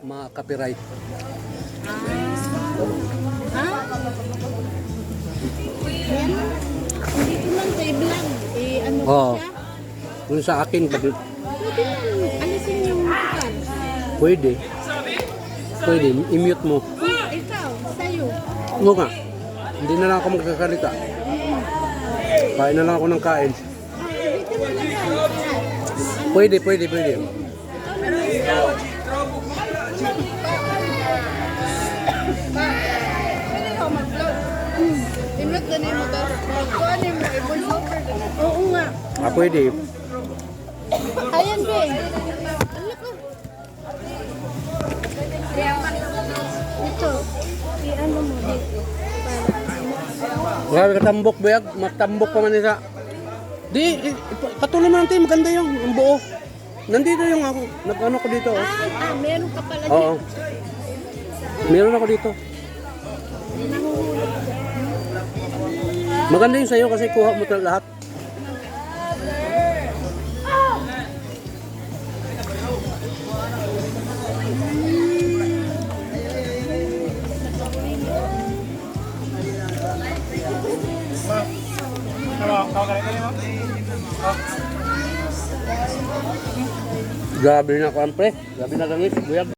ma-copyright. Ha? Yan. Hindi ko lang sa i-vlog. Ano ko Oo. siya? Kung sa akin, Pwede yan. Alisin yung tukar. pwede. Pwede, i-mute mo. Ikaw, sa'yo. Oo nga. Hindi na lang ako magkakalita. Kain na lang ako ng kain. Dito mo lang yan. Pwede, pwede, pwede. Imot na mo to. Kuha ni mo, i-voice over. Oo nga. Pwede. Ayan, be. Ano ko? Ito. I-ano mo dito. Grabe katambok, bayag. Matambok pa man isa. Di, patuloy mo natin. Maganda yung buo. Nandito yung ako. Nag-ano ko dito. Oh. Meron ka pala Oo. Meron ako dito. Maganda yung sa'yo kasi kuha mo lahat. Grabe na ako, pre. Grabe na gamis. Buyag.